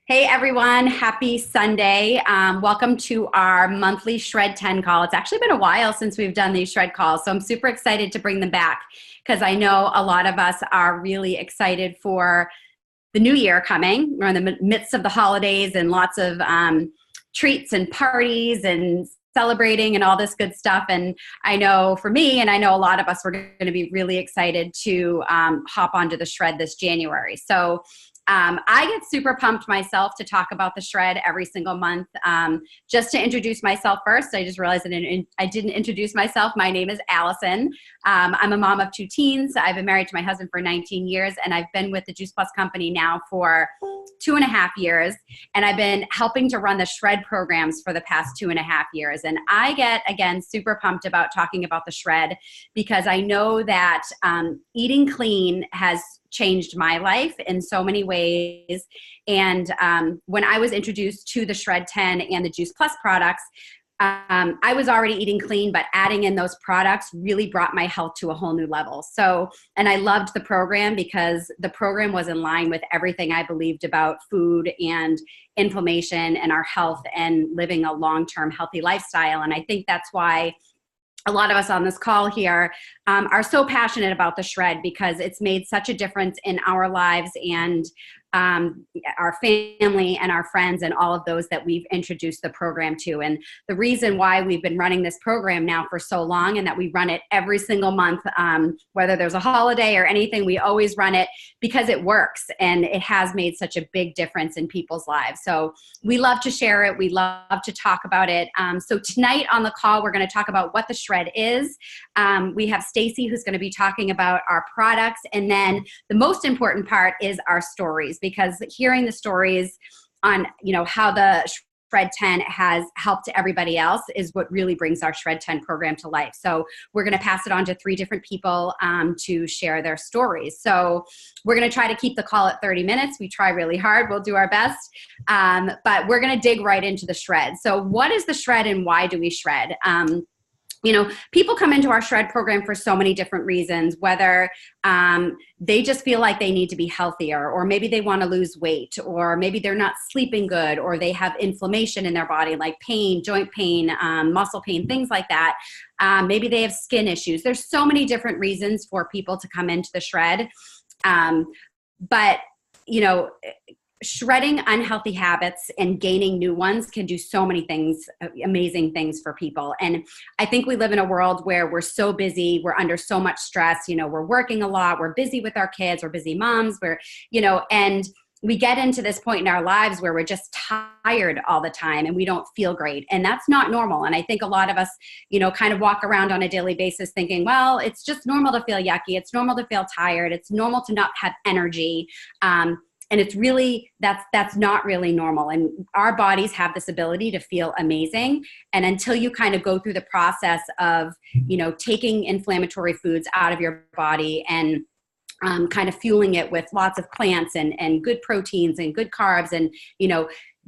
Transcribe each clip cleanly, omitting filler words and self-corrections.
Hey everyone, happy Sunday. Welcome to our monthly Shred 10 call. It's actually been a while since we've done these Shred calls, so I'm super excited to bring them back because I know a lot of us are really excited for the new year coming. We're in the midst of the holidays and lots of treats and parties and celebrating and all this good stuff. And I know for me, and I know a lot of us, we're going to be really excited to hop onto the Shred this January. So I get super pumped myself to talk about the Shred every single month. Just to introduce myself first, I just realized that I didn't introduce myself. My name is Allison. I'm a mom of two teens. I've been married to my husband for 19 years, and I've been with the Juice Plus company now for 2.5 years. And I've been helping to run the Shred programs for the past 2.5 years. And I get, again, super pumped about talking about the Shred because I know that eating clean has changed my life in so many ways. And when I was introduced to the Shred 10 and the Juice Plus products, I was already eating clean, but adding in those products really brought my health to a whole new level. So, and I loved the program because the program was in line with everything I believed about food and inflammation and our health and living a long-term healthy lifestyle. And I think that's why a lot of us on this call here are so passionate about the Shred because it's made such a difference in our lives and our family and our friends and all of those that we've introduced the program to. And the reason why we've been running this program now for so long and that we run it every single month, whether there's a holiday or anything, we always run it because it works and it has made such a big difference in people's lives. So we love to share it. We love to talk about it. So tonight on the call, we're going to talk about what the Shred is. We have Stacy who's going to be talking about our products. And then the most important part is our stories, because hearing the stories on, how the Shred 10 has helped everybody else is what really brings our Shred 10 program to life. So we're going to pass it on to 3 different people to share their stories. So we're going to try to keep the call at 30 minutes. We try really hard. We'll do our best. But we're going to dig right into the Shred. So what is the Shred and why do we shred? People come into our Shred program for so many different reasons, whether they just feel like they need to be healthier, or maybe they want to lose weight, or maybe they're not sleeping good, or they have inflammation in their body, like pain, joint pain, muscle pain, things like that. Maybe they have skin issues. There's so many different reasons for people to come into the Shred. But shredding unhealthy habits and gaining new ones can do so many things, amazing things for people. And I think we live in a world where we're so busy, we're under so much stress, we're working a lot, we're busy with our kids, we're busy moms, and we get into this point in our lives where we're just tired all the time and we don't feel great. And that's not normal. And I think a lot of us, kind of walk around on a daily basis thinking, well, it's just normal to feel yucky. It's normal to feel tired. It's normal to not have energy. And it's really, that's not really normal. And our bodies have this ability to feel amazing. And until you kind of go through the process of, taking inflammatory foods out of your body and kind of fueling it with lots of plants and good proteins and good carbs and,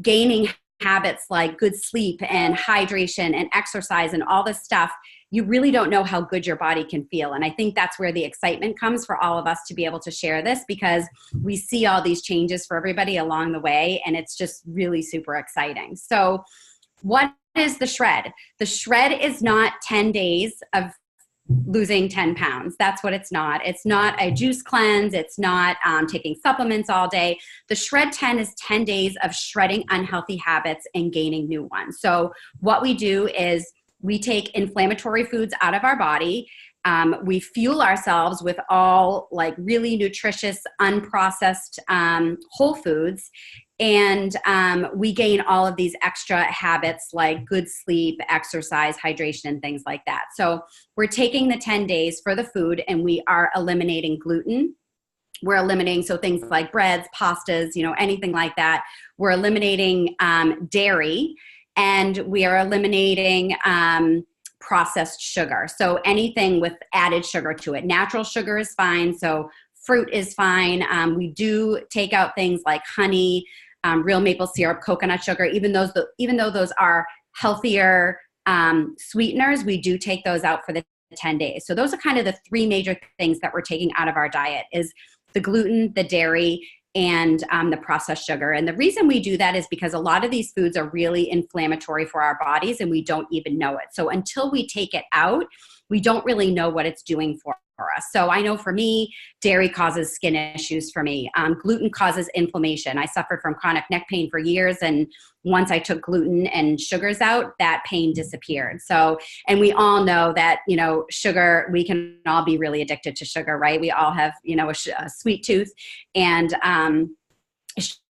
gaining habits like good sleep and hydration and exercise and all this stuff, you really don't know how good your body can feel. And I think that's where the excitement comes for all of us to be able to share this, because we see all these changes for everybody along the way, and it's just really super exciting. So what is the Shred? The Shred is not 10 days of losing 10 pounds. That's what it's not. It's not a juice cleanse. It's not taking supplements all day. The Shred 10 is 10 days of shredding unhealthy habits and gaining new ones. So what we do is we take inflammatory foods out of our body. We fuel ourselves with all like really nutritious, unprocessed whole foods. And we gain all of these extra habits like good sleep, exercise, hydration, and things like that. So we're taking the 10 days for the food and we are eliminating gluten. We're eliminating, so things like breads, pastas, anything like that. We're eliminating dairy. And we are eliminating processed sugar. So anything with added sugar to it. Natural sugar is fine. So fruit is fine. We do take out things like honey, real maple syrup, coconut sugar. Even though those are healthier sweeteners, we do take those out for the 10 days. So those are kind of the 3 major things that we're taking out of our diet is the gluten, the dairy, and the processed sugar. And the reason we do that is because a lot of these foods are really inflammatory for our bodies and we don't even know it. So until we take it out, we don't really know what it's doing for us. So I know for me, dairy causes skin issues for me. Gluten causes inflammation. I suffered from chronic neck pain for years. And once I took gluten and sugars out, that pain disappeared. So, and we all know that, you know, sugar, we can all be really addicted to sugar, right? We all have, you know, a sweet tooth, and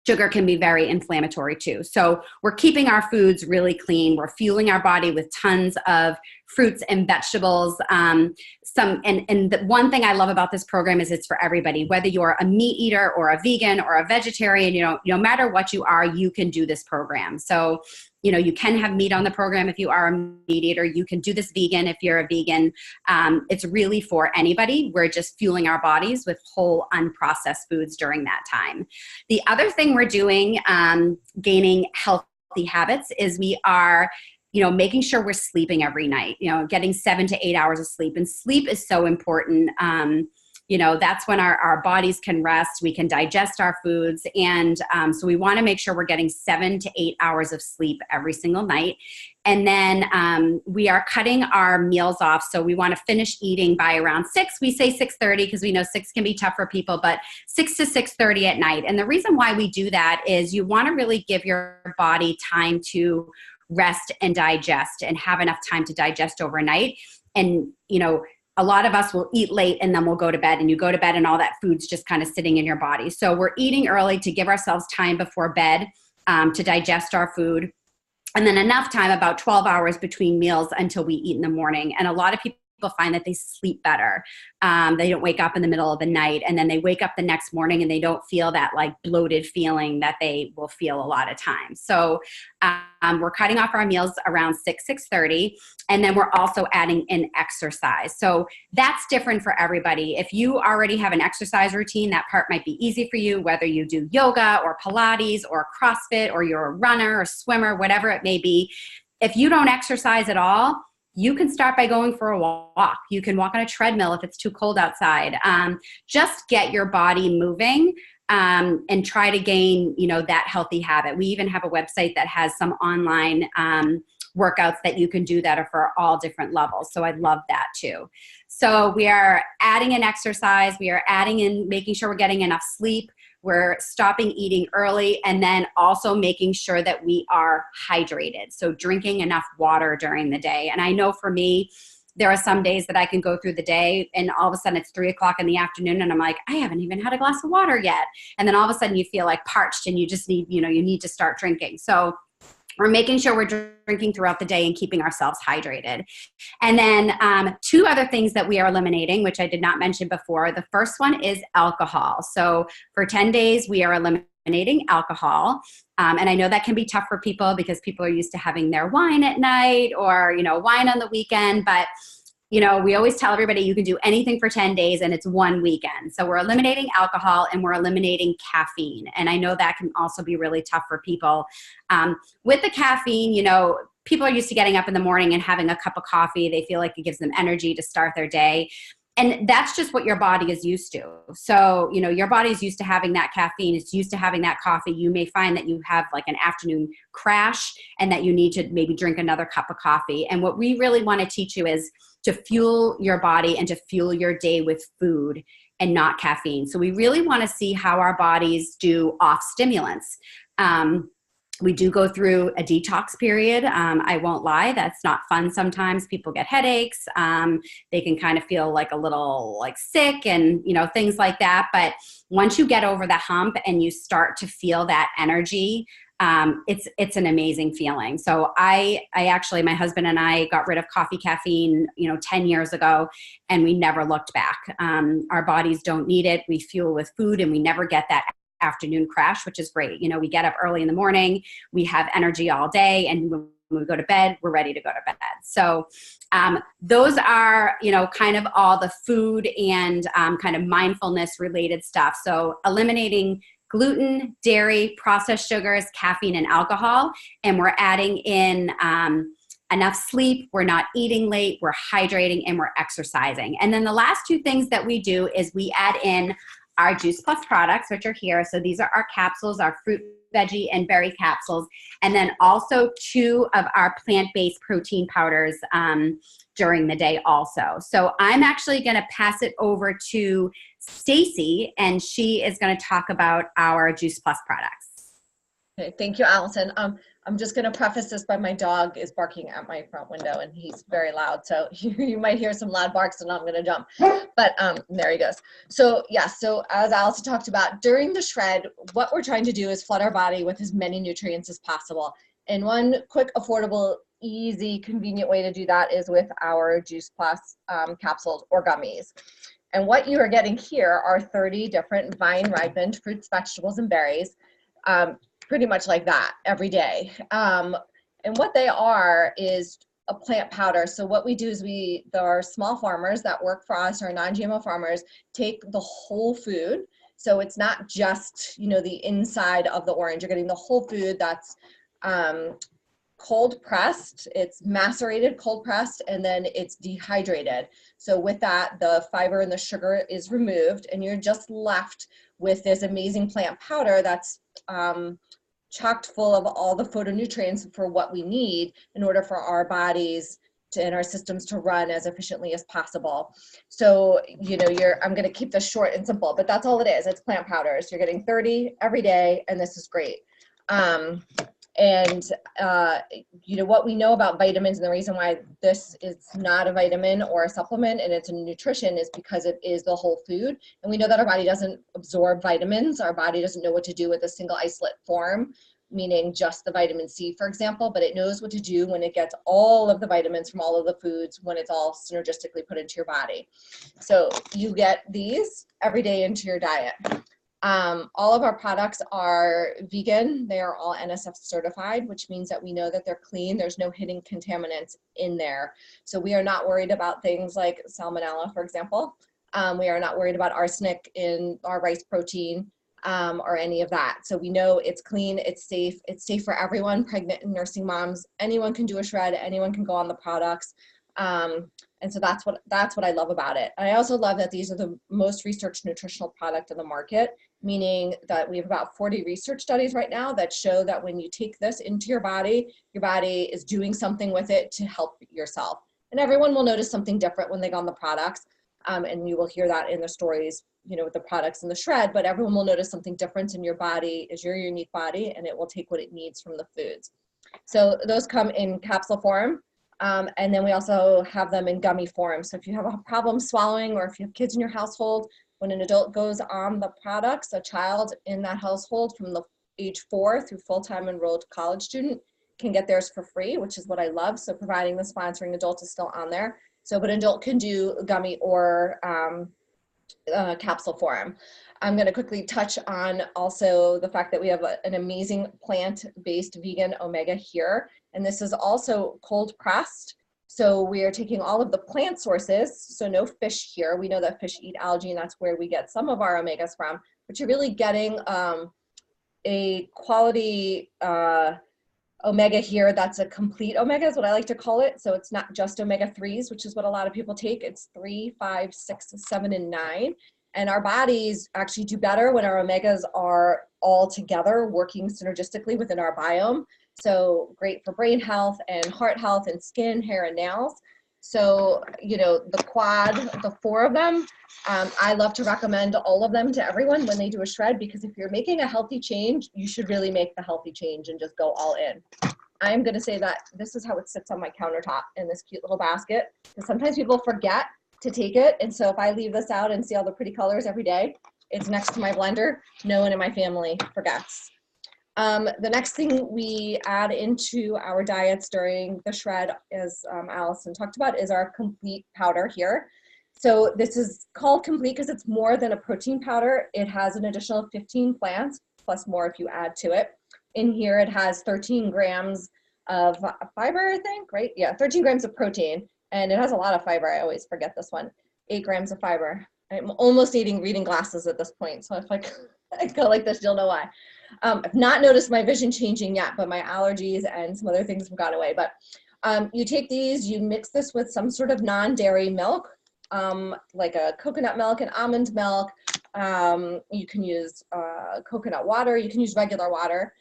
sugar can be very inflammatory too. So we're keeping our foods really clean. We're fueling our body with tons of fruits and vegetables. And the one thing I love about this program is it's for everybody, whether you're a meat eater or a vegan or a vegetarian, you know, no matter what you are, you can do this program. So, you know, you can have meat on the program if you are a meat eater. You can do this vegan if you're a vegan. It's really for anybody. We're just fueling our bodies with whole unprocessed foods during that time. The other thing we're doing, gaining healthy habits, is we are, you know, making sure we're sleeping every night, you know, getting 7 to 8 hours of sleep. And sleep is so important. You know, that's when our bodies can rest, we can digest our foods. And so we want to make sure we're getting 7 to 8 hours of sleep every single night. And then we are cutting our meals off. So we want to finish eating by around 6. We say 6:30 because we know 6 can be tough for people, but 6 to 6:30 at night. And the reason why we do that is you want to really give your body time to rest and digest and have enough time to digest overnight. And, you know, a lot of us will eat late and then we'll go to bed, and you go to bed and all that food's just kind of sitting in your body. So we're eating early to give ourselves time before bed to digest our food. And then enough time, about 12 hours between meals, until we eat in the morning. And a lot of people find that they sleep better. They don't wake up in the middle of the night, and then they wake up the next morning and they don't feel that like bloated feeling that they will feel a lot of times. So we're cutting off our meals around 6:30, and then we're also adding in exercise. So that's different for everybody. If you already have an exercise routine, that part might be easy for you, whether you do yoga or Pilates or CrossFit or you're a runner or swimmer, whatever it may be. If you don't exercise at all, you can start by going for a walk. You can walk on a treadmill if it's too cold outside. Just get your body moving and try to gain, you know, that healthy habit. We even have a website that has some online workouts that you can do that are for all different levels. So I love that too. So we are adding in exercise. We are adding in making sure we're getting enough sleep. We're stopping eating early, and then also making sure that we are hydrated. So drinking enough water during the day. And I know for me, there are some days that I can go through the day and all of a sudden it's 3 o'clock in the afternoon and I'm like, I haven't even had a glass of water yet. And then all of a sudden you feel like parched and you just need, you know, you need to start drinking. So we're making sure we're drinking throughout the day and keeping ourselves hydrated. And then 2 other things that we are eliminating, which I did not mention before. The first one is alcohol. So for 10 days, we are eliminating alcohol. And I know that can be tough for people because people are used to having their wine at night or, you know, wine on the weekend. But you know, we always tell everybody you can do anything for 10 days and it's one weekend. So we're eliminating alcohol and we're eliminating caffeine. And I know that can also be really tough for people. With the caffeine, you know, people are used to getting up in the morning and having a cup of coffee. They feel like it gives them energy to start their day. And that's just what your body is used to. So, you know, your body is used to having that caffeine. It's used to having that coffee. You may find that you have like an afternoon crash and that you need to maybe drink another cup of coffee. And what we really want to teach you is to fuel your body and to fuel your day with food and not caffeine. So we really want to see how our bodies do off stimulants. We do go through a detox period. I won't lie, that's not fun sometimes. People get headaches. They can kind of feel like a little like sick and, you know, things like that. But once you get over the hump and you start to feel that energy, it's an amazing feeling. So I actually, my husband and I got rid of coffee caffeine, you know, 10 years ago, and we never looked back. Our bodies don't need it. We fuel with food and we never get that afternoon crash, which is great. You know, we get up early in the morning, we have energy all day, and when we go to bed, we're ready to go to bed. So those are, you know, kind of all the food and kind of mindfulness related stuff. So eliminating gluten, dairy, processed sugars, caffeine, and alcohol. And we're adding in enough sleep. We're not eating late. We're hydrating and we're exercising. And then the last 2 things that we do is we add in our Juice Plus products, which are here. So these are our capsules, our fruit, veggie, and berry capsules, and then also 2 of our plant-based protein powders during the day also. So I'm actually going to pass it over to Stacy, and she is going to talk about our Juice Plus products. Okay, thank you, Allison. I'm just going to preface this by my dog is barking at my front window, and he's very loud. So you might hear some loud barks, and I'm going to jump. But there he goes. So yeah, so as Allison talked about, during the shred, what we're trying to do is flood our body with as many nutrients as possible. And one quick, affordable, easy, convenient way to do that is with our Juice Plus capsules or gummies. And what you are getting here are 30 different vine-ripened fruits, vegetables, and berries. Pretty much like that every day. And what they are is a plant powder. So what we do is there are small farmers that work for us, or non-GMO farmers, take the whole food. So it's not just, the inside of the orange. You're getting the whole food that's cold pressed, it's macerated, cold pressed, and then it's dehydrated. So with that, the fiber and the sugar is removed, and you're just left with this amazing plant powder that's chocked full of all the phytonutrients for what we need in order for our bodies and our systems to run as efficiently as possible. So, I'm going to keep this short and simple, but that's all it is. It's plant powders. You're getting 30 every day, and this is great. What we know about vitamins, and the reason why this is not a vitamin or a supplement and it's a nutrition, is because it is the whole food. And we know that our body doesn't absorb vitamins. Our body doesn't know what to do with a single isolate form, meaning just the vitamin C, for example, but it knows what to do when it gets all of the vitamins from all of the foods, when it's all synergistically put into your body. So you get these every day into your diet. All of our products are vegan. They are all NSF certified, which means that we know that they're clean. There's no hidden contaminants in there. So we are not worried about things like salmonella, for example. We are not worried about arsenic in our rice protein or any of that. So we know it's clean, it's safe for everyone, pregnant and nursing moms. Anyone can do a shred, anyone can go on the products. And so that's what I love about it. I also love that these are the most researched nutritional product in the market, meaning that we have about 40 research studies right now that show that when you take this into your body is doing something with it to help yourself. And everyone will notice something different when they go on the products. And you will hear that in the stories, with the products in the shred, but everyone will notice something different in your body, is your unique body, and it will take what it needs from the foods. So those come in capsule form. And then we also have them in gummy form. So if you have a problem swallowing, or if you have kids in your household, when an adult goes on the products, a child in that household from the age 4 through full-time enrolled college student can get theirs for free, which is what I love. So providing the sponsoring adult is still on there. So, but an adult can do gummy or capsule form. I'm going to quickly touch on also the fact that we have an amazing plant-based vegan omega here. And this is also cold pressed. So we are taking all of the plant sources, so no fish here. We know that fish eat algae, and that's where we get some of our omegas from, but you're really getting a quality omega here that's a complete omega, is what I like to call it. So it's not just omega-3s, which is what a lot of people take. It's 3, 5, 6, 7, and 9. And our bodies actually do better when our omegas are all together working synergistically within our biome. So great for brain health and heart health and skin, hair, and nails. So, the quad, the 4 of them, I love to recommend all of them to everyone when they do a shred, because if you're making a healthy change, you should really make the healthy change and just go all in. I'm going to say that this is how it sits on my countertop in this cute little basket, because sometimes people forget to take it. And so if I leave this out and see all the pretty colors every day, it's next to my blender. No one in my family forgets. The next thing we add into our diets during the shred, as Allison talked about, is our complete powder here. So this is called complete because it's more than a protein powder. It has an additional 15 plants, plus more if you add to it. In here, it has 13 grams of fiber, I think, right? Yeah, 13 grams of protein, and it has a lot of fiber. I always forget this one. 8 grams of fiber. I'm almost needing reading glasses at this point, so if I go like this, you'll know why. I've not noticed my vision changing yet, but my allergies and some other things have gone away. But you take these, you mix this with some sort of non-dairy milk, like a coconut milk, an almond milk, You can use coconut water. You can use regular water.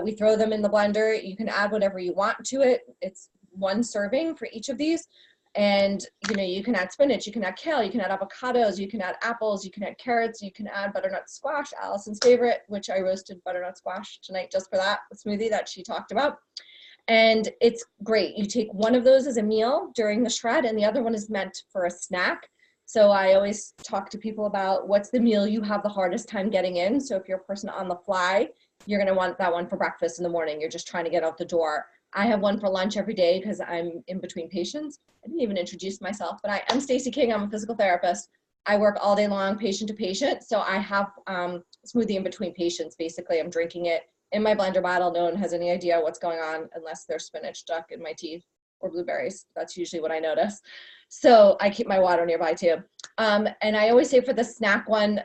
We throw them in the blender. You can add whatever you want to it. It's one serving for each of these. And, you can add spinach, you can add kale, you can add avocados, you can add apples, you can add carrots, you can add butternut squash, Allison's favorite, which I roasted butternut squash tonight just for that smoothie that she talked about. And it's great. You take one of those as a meal during the shred, and the other one is meant for a snack. So I always talk to people about what's the meal you have the hardest time getting in. So if you're a person on the fly, you're going to want that one for breakfast in the morning. You're just trying to get out the door. I have one for lunch every day because I'm in between patients. I didn't even introduce myself, but I'm Stacey King. I'm a physical therapist. I work all day long, patient to patient. So I have smoothie in between patients. Basically, I'm drinking it in my blender bottle. No one has any idea what's going on unless there's spinach stuck in my teeth or blueberries. That's usually what I notice. So I keep my water nearby too. And I always say for the snack one,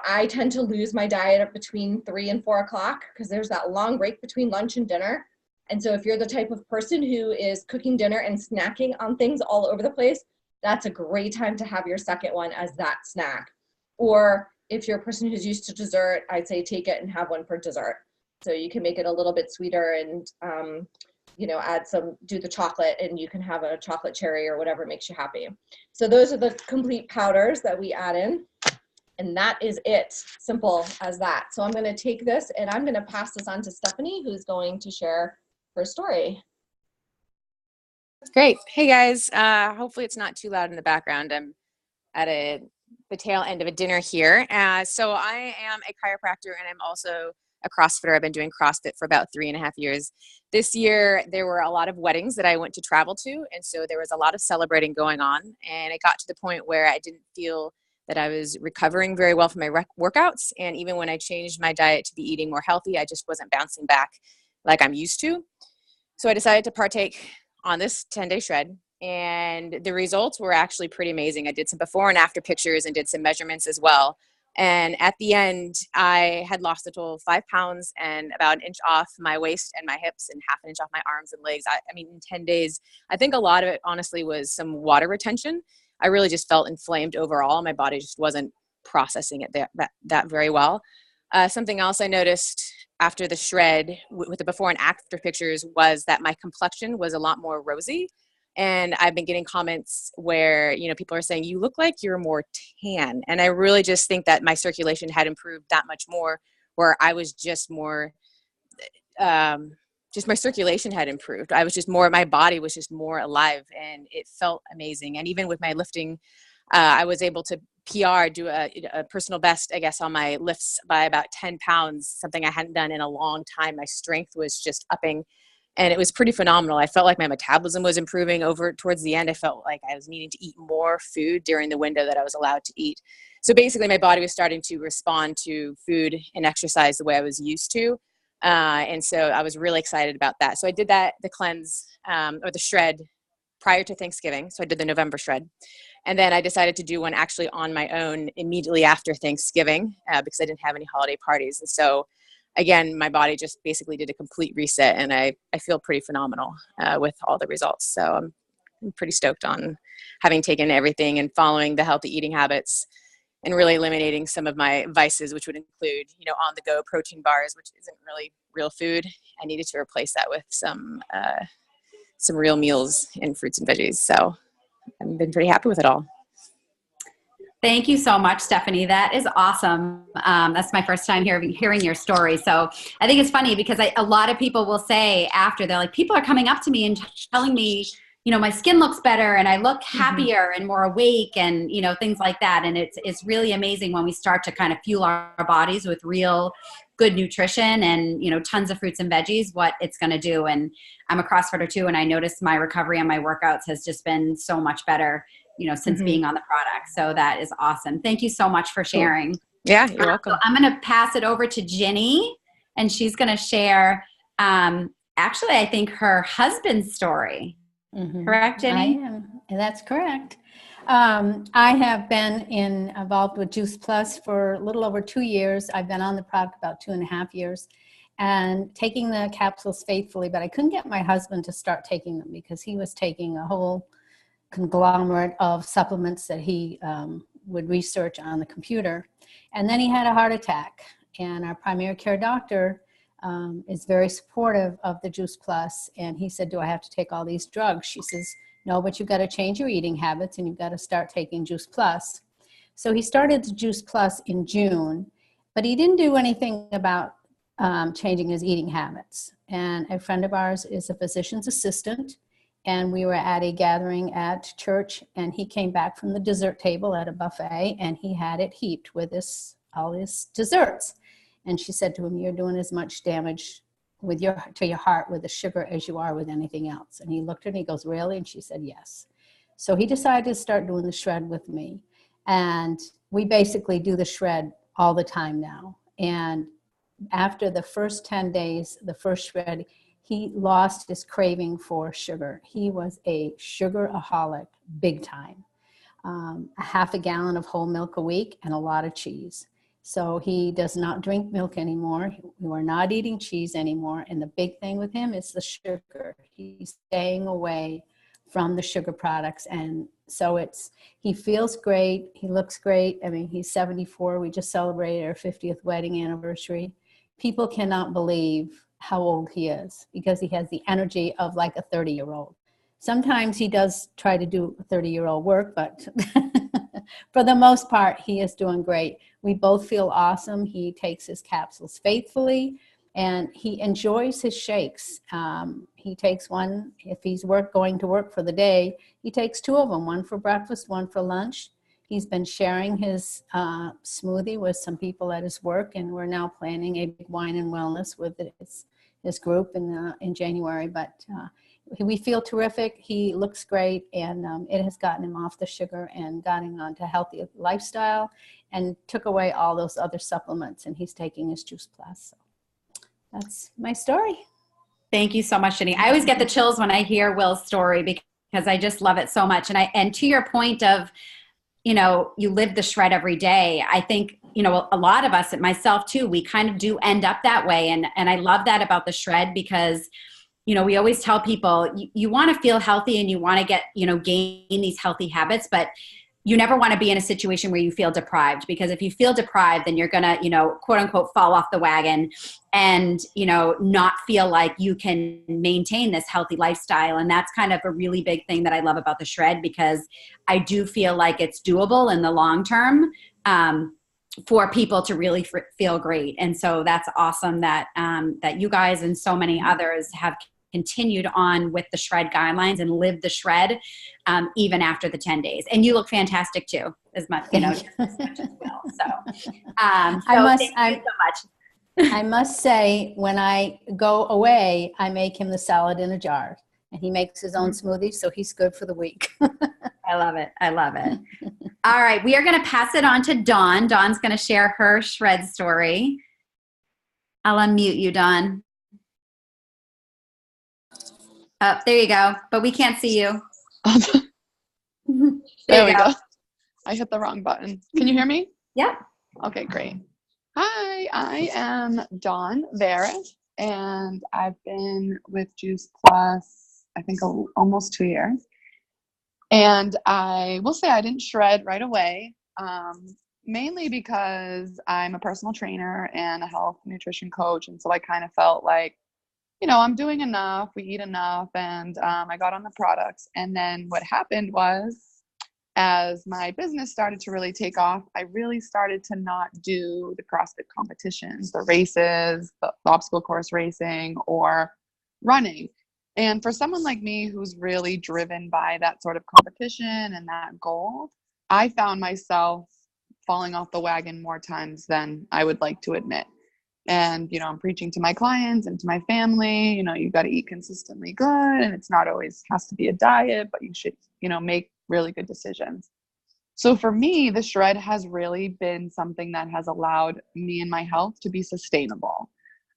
I tend to lose my diet between 3 and 4 o'clock because there's that long break between lunch and dinner. And so if you're the type of person who is cooking dinner and snacking on things all over the place, that's a great time to have your second one as that snack. Or if you're a person who's used to dessert, I'd say take it and have one for dessert. So you can make it a little bit sweeter and, do the chocolate, and you can have a chocolate cherry or whatever makes you happy. So those are the complete powders that we add in. And that is it. Simple as that. So I'm going to take this and I'm going to pass this on to Stephanie, who's going to share her story. Great. Hey guys. Hopefully it's not too loud in the background. I'm at the tail end of a dinner here. So I am a chiropractor and I'm also a CrossFitter. I've been doing CrossFit for about 3.5 years. This year, there were a lot of weddings that I went to travel to. And so there was a lot of celebrating going on. And it got to the point where I didn't feel that I was recovering very well from my workouts. And even when I changed my diet to be eating more healthy, I just wasn't bouncing back like I'm used to. So I decided to partake on this 10-day shred. And the results were actually pretty amazing. I did some before and after pictures and did some measurements as well. And at the end, I had lost a total of 5 pounds and about 1 inch off my waist and my hips and 1/2 inch off my arms and legs. I mean, in 10 days, I think a lot of it honestly was some water retention. I really just felt inflamed overall. My body just wasn't processing it that very well. Something else I noticed after the shred with the before and after pictures was that my complexion was a lot more rosy. And I've been getting comments where, people are saying, you look like you're more tan. And I really just think that my circulation had improved that much more, where I was just more, just my circulation had improved. I was just more, my body was just more alive and it felt amazing. And even with my lifting, I was able to do a personal best, I guess, on my lifts by about 10 pounds, something I hadn't done in a long time. My strength was just upping. And it was pretty phenomenal. I felt like my metabolism was improving towards the end. I felt like I was needing to eat more food during the window that I was allowed to eat. So basically my body was starting to respond to food and exercise the way I was used to. And so I was really excited about that. So I did the cleanse or the shred prior to Thanksgiving. So I did the November shred. And then I decided to do one actually on my own immediately after Thanksgiving because I didn't have any holiday parties. And so again, my body just basically did a complete reset and I feel pretty phenomenal with all the results. So I'm pretty stoked on having taken everything and following the healthy eating habits and really eliminating some of my vices, which would include, on-the-go protein bars, which isn't really real food. I needed to replace that with some real meals and fruits and veggies. So I've been pretty happy with it all. Thank you so much, Stephanie. That is awesome. That's my first time hearing your story. So I think it's funny because a lot of people will say after, they're like, people are coming up to me and telling me, my skin looks better and I look happier and more awake and, things like that. And it's really amazing when we start to kind of fuel our bodies with real good nutrition and, tons of fruits and veggies, what it's going to do. And I'm a CrossFitter too. And I noticed my recovery on my workouts has just been so much better since being on the product. So that is awesome. Thank you so much for sharing. Cool. Yeah, you're welcome. So I'm going to pass it over to Ginny and she's going to share, actually, I think her husband's story. Correct, Ginny? I am. That's correct. I have been involved with Juice Plus for a little over 2 years. I've been on the product about 2.5 years and taking the capsules faithfully, but I couldn't get my husband to start taking them because he was taking a whole conglomerate of supplements that he would research on the computer. And then he had a heart attack. And our primary care doctor is very supportive of the Juice Plus. And he said, do I have to take all these drugs? She says, no, but you've got to change your eating habits and you've got to start taking Juice Plus. So he started the Juice Plus in June, but he didn't do anything about changing his eating habits. And a friend of ours is a physician's assistant, and we were at a gathering at church, and he came back from the dessert table at a buffet, and he had it heaped with all his desserts. And she said to him, you're doing as much damage to your heart with the sugar as you are with anything else. And he looked at her and he goes, really? And she said, yes. So he decided to start doing the shred with me. And we basically do the shred all the time now. And after the first 10 days, the first shred, he lost his craving for sugar. He was a sugar-aholic big time. A half a gallon of whole milk a week and a lot of cheese. So he does not drink milk anymore. We're not eating cheese anymore. And the big thing with him is the sugar. He's staying away from the sugar products. And so he feels great. He looks great. I mean, he's 74. We just celebrated our 50th wedding anniversary. People cannot believe how old he is because he has the energy of like a 30-year-old. Sometimes he does try to do 30-year-old work, but for the most part, he is doing great. We both feel awesome. He takes his capsules faithfully, and he enjoys his shakes. He takes one, if he's going to work for the day, he takes two of them, one for breakfast, one for lunch. He's been sharing his smoothie with some people at his work, and we're now planning a big wine and wellness with his group in January. But we feel terrific. He looks great, and it has gotten him off the sugar and got him onto a healthy lifestyle and took away all those other supplements, and he's taking his Juice Plus. So that's my story. Thank you so much, Jenny. I always get the chills when I hear Will's story because I just love it so much. And to your point of, you live the shred every day. I think, a lot of us, and myself too, we kind of do end up that way. And I love that about the shred because, we always tell people you want to feel healthy and you want to get, gain these healthy habits, but you never want to be in a situation where you feel deprived, because if you feel deprived, then you're going to, quote unquote, fall off the wagon and, not feel like you can maintain this healthy lifestyle. And that's kind of a really big thing that I love about the shred, because I do feel like it's doable in the long term for people to really feel great. And so that's awesome that, that you guys and so many others have continued on with the shred guidelines and lived the shred even after the 10 days. And you look fantastic too, as much, just as much as well. So, thank you so much. I must say, when I go away, I make him the salad in a jar, and he makes his own smoothie, so he's good for the week. I love it. I love it. All right. We are going to pass it on to Dawn. Dawn's going to share her shred story. I'll unmute you, Dawn. Oh, there you go. But we can't see you. There we go. I hit the wrong button. Can you hear me? Yep. Okay, great. Hi, I am Dawn Veras, and I've been with Juice Plus, I think, almost 2 years. And I will say I didn't shred right away, mainly because I'm a personal trainer and a health nutrition coach. And so I kind of felt like, I'm doing enough, we eat enough, and I got on the products. And then what happened was, as my business started to really take off, I really started to not do the CrossFit competitions, the races, the obstacle course racing, or running. And for someone like me who's really driven by that sort of competition and that goal, I found myself falling off the wagon more times than I would like to admit. And, I'm preaching to my clients and to my family, you got to eat consistently good, and it's not always has to be a diet, but you should, make really good decisions. So for me, the shred has really been something that has allowed me and my health to be sustainable.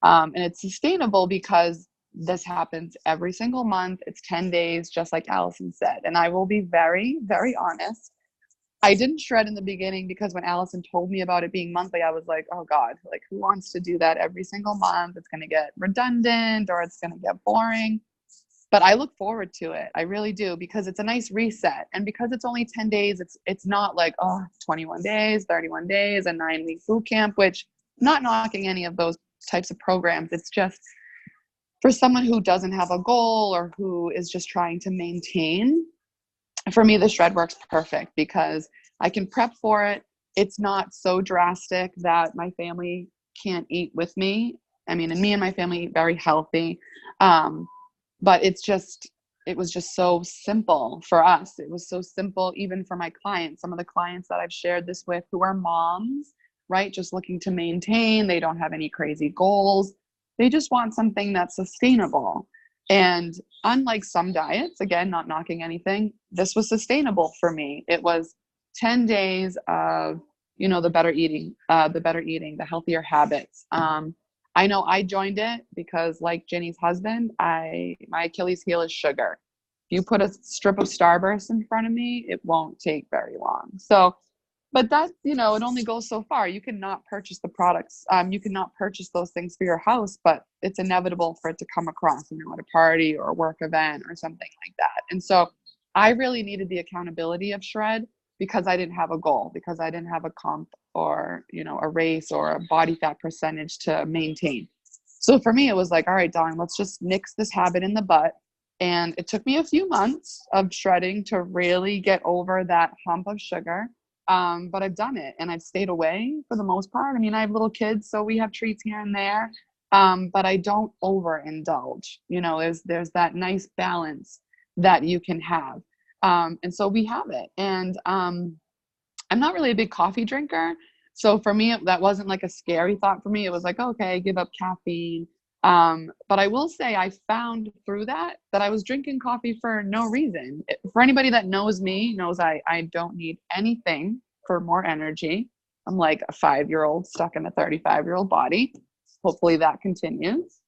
And it's sustainable because this happens every single month. It's 10 days, just like Allison said. And I will be very, very honest. I didn't shred in the beginning because when Allison told me about it being monthly, I was like, oh God, like who wants to do that every single month? It's going to get redundant or it's going to get boring. but I look forward to it. I really do, because it's a nice reset. And because it's only 10 days, it's not like, oh, 21 days, 31 days, a 9-week boot camp, which not knocking any of those types of programs. It's just for someone who doesn't have a goal or who is just trying to maintain. For me, the shred works perfect because I can prep for it. It's not so drastic that my family can't eat with me. I mean, and me and my family eat very healthy. But it was just so simple for us. It was so simple even for my clients. Some of the clients that I've shared this with who are moms, right? Just looking to maintain. They don't have any crazy goals. They just want something that's sustainable. And unlike some diets, again, not knocking anything, this was sustainable for me. It was 10 days of, the better eating, the healthier habits. I know I joined it because, like Jenny's husband, my Achilles heel is sugar. If you put a strip of Starburst in front of me, it won't take very long. So, but that, it only goes so far. You cannot purchase the products. You cannot purchase those things for your house, but it's inevitable for it to come across, at a party or a work event or something like that. And so I really needed the accountability of Shred because I didn't have a goal, because I didn't have a comp or, a race or a body fat percentage to maintain. So for me, it was like, all right, Dawn, let's just nix this habit in the butt. And it took me a few months of shredding to really get over that hump of sugar. But I've done it and I've stayed away for the most part. I mean, I have little kids, so we have treats here and there. But I don't overindulge. There's that nice balance that you can have. And so we have it. And I'm not really a big coffee drinker. So for me, that wasn't like a scary thought for me. It was like, okay, give up caffeine. But I will say I found through that I was drinking coffee for no reason. For anybody that knows me, knows I don't need anything for more energy. I'm like a 5-year-old stuck in a 35-year-old body. Hopefully that continues.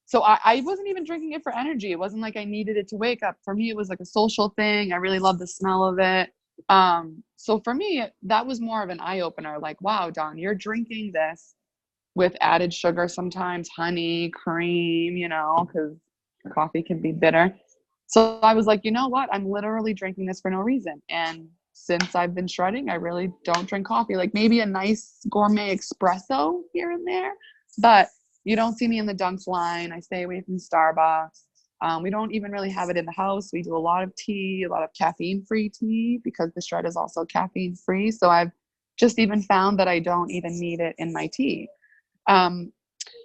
So I wasn't even drinking it for energy. It wasn't like I needed it to wake up. For me, it was like a social thing. I really loved the smell of it. So for me, that was more of an eye-opener. Like, wow, Dawn, you're drinking this with added sugar sometimes, honey, cream, because coffee can be bitter. So I was like, you know what? I'm literally drinking this for no reason. And since I've been shredding, I really don't drink coffee. Like maybe a nice gourmet espresso here and there, but you don't see me in the Dunks line. I stay away from Starbucks. We don't even really have it in the house. We do a lot of tea, a lot of caffeine-free tea because the shred is also caffeine-free. So I've just even found that I don't even need it in my tea.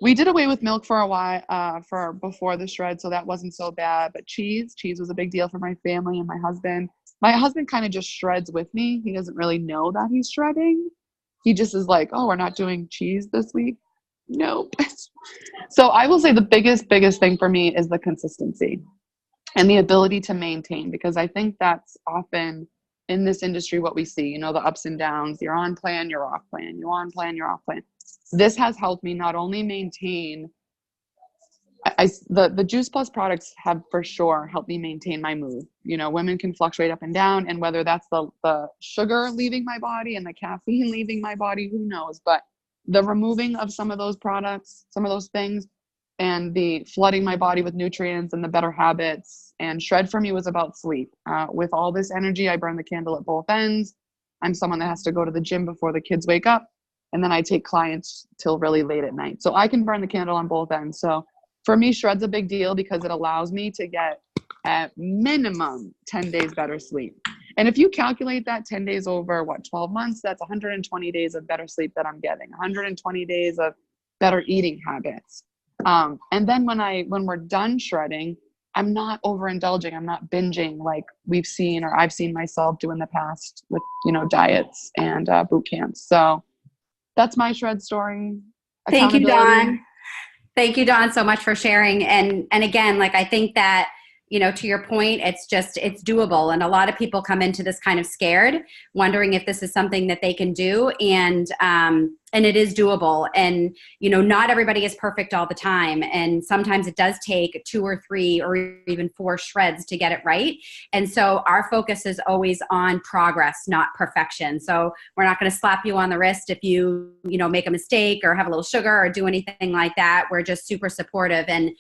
We did away with milk for a while, for before the shred, so that wasn't so bad. But cheese was a big deal for my family and my husband. My husband kind of just shreds with me. He doesn't really know that he's shredding. He just is like, oh, we're not doing cheese this week. Nope. So I will say the biggest thing for me is the consistency and the ability to maintain, because I think that's often in this industry what we see, the ups and downs. You're on plan, you're off plan, you're on plan, you're off plan. This has helped me not only maintain, the Juice Plus products have for sure helped me maintain my mood. Women can fluctuate up and down, and whether that's the sugar leaving my body and the caffeine leaving my body, who knows? But the removing of some of those products, some of those things, and the flooding my body with nutrients and the better habits. And Shred for me was about sleep. With all this energy, I burn the candle at both ends. I'm someone that has to go to the gym before the kids wake up. And then I take clients till really late at night. So I can burn the candle on both ends. So for me, Shred's a big deal because it allows me to get at minimum 10 days better sleep. And if you calculate that 10 days over, 12 months, that's 120 days of better sleep that I'm getting, 120 days of better eating habits. And then when we're done shredding, I'm not overindulging. I'm not binging like we've seen, or I've seen myself do in the past with, diets and boot camps. So that's my shred story. Thank you, Dawn. Thank you, Dawn, so much for sharing. And again, like, I think that, to your point, it's doable. And a lot of people come into this kind of scared, wondering if this is something that they can do. And it is doable. And, not everybody is perfect all the time. And sometimes it does take 2 or 3 or even 4 shreds to get it right. And so our focus is always on progress, not perfection. So we're not going to slap you on the wrist if you, make a mistake or have a little sugar or do anything like that. We're just super supportive. And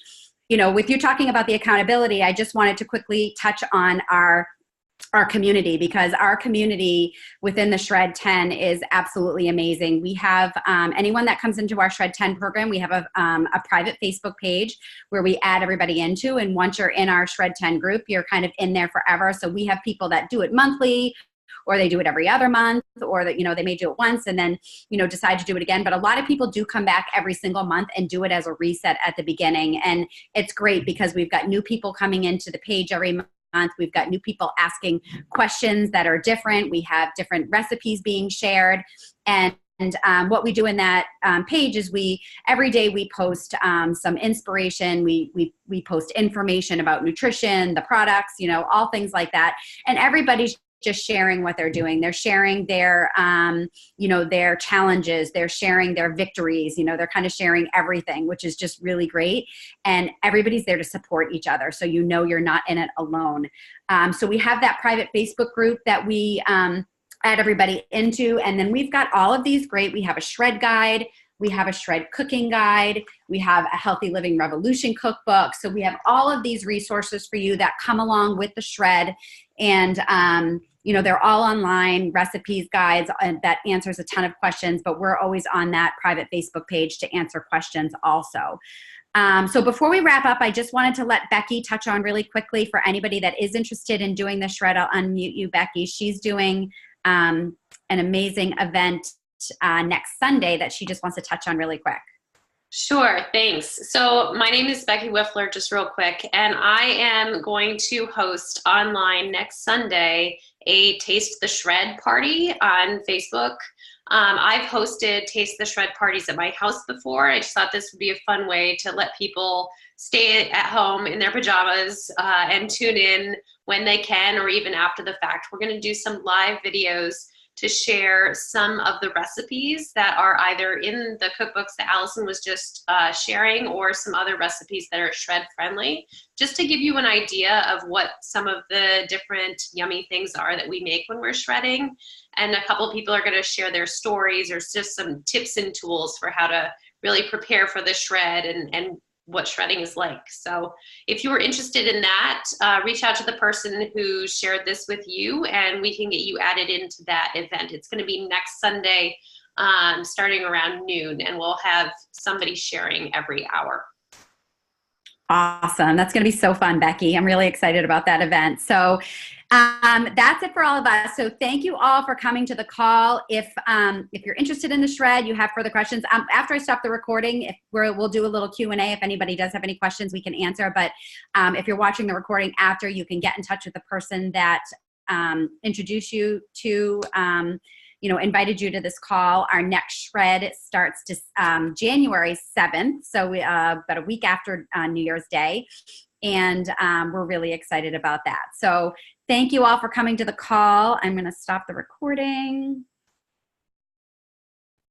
with you talking about the accountability, I just wanted to quickly touch on our community, because our community within the Shred10 is absolutely amazing. We have anyone that comes into our Shred10 program, we have a private Facebook page where we add everybody into, and once you're in our Shred10 group, you're kind of in there forever. So we have people that do it monthly, or they do it every other month, or that, they may do it once and then, decide to do it again. But a lot of people do come back every single month and do it as a reset at the beginning. And it's great because we've got new people coming into the page every month. We've got new people asking questions that are different. We have different recipes being shared. And what we do in that page is every day we post some inspiration. We post information about nutrition, the products, all things like that. And everybody's just sharing what they're doing. They're sharing their, their challenges. They're sharing their victories. They're kind of sharing everything, which is just really great. And everybody's there to support each other. So you're not in it alone. So we have that private Facebook group that we add everybody into. And then we've got all of these we have a shred guide. We have a shred cooking guide. We have a healthy living revolution cookbook. So we have all of these resources for you that come along with the shred. And, they're all online recipes, guides, and that answers a ton of questions, but we're always on that private Facebook page to answer questions also. So before we wrap up, I just wanted to let Becky touch on really quickly for anybody that is interested in doing the shred. I'll unmute you, Becky. She's doing an amazing event next Sunday that she just wants to touch on really quick. Sure, thanks. So my name is Becky Wiffler, just real quick, and I am going to host online next Sunday a Taste the Shred party on Facebook. I've hosted Taste the Shred parties at my house before. I just thought this would be a fun way to let people stay at home in their pajamas and tune in when they can, or even after the fact. We're going to do some live videos to share some of the recipes that are either in the cookbooks that Allison was just sharing, or some other recipes that are shred friendly, just to give you an idea of what some of the different yummy things are that we make when we're shredding. And a couple of people are going to share their stories, or just some tips and tools for how to really prepare for the shred and what shredding is like. So if you were interested in that, reach out to the person who shared this with you, and we can get you added into that event. It's going to be next Sunday, starting around noon, and we'll have somebody sharing every hour. Awesome. That's going to be so fun, Becky. I'm really excited about that event. So that's it for all of us. So thank you all for coming to the call. If you're interested in the shred, you have further questions, after I stop the recording, we'll do a little Q&A. If anybody does have any questions, we can answer. But if you're watching the recording after, you can get in touch with the person that introduced you to, invited you to this call. Our next shred starts January 7th. So about a week after New Year's Day. And we're really excited about that. So thank you all for coming to the call. I'm going to stop the recording.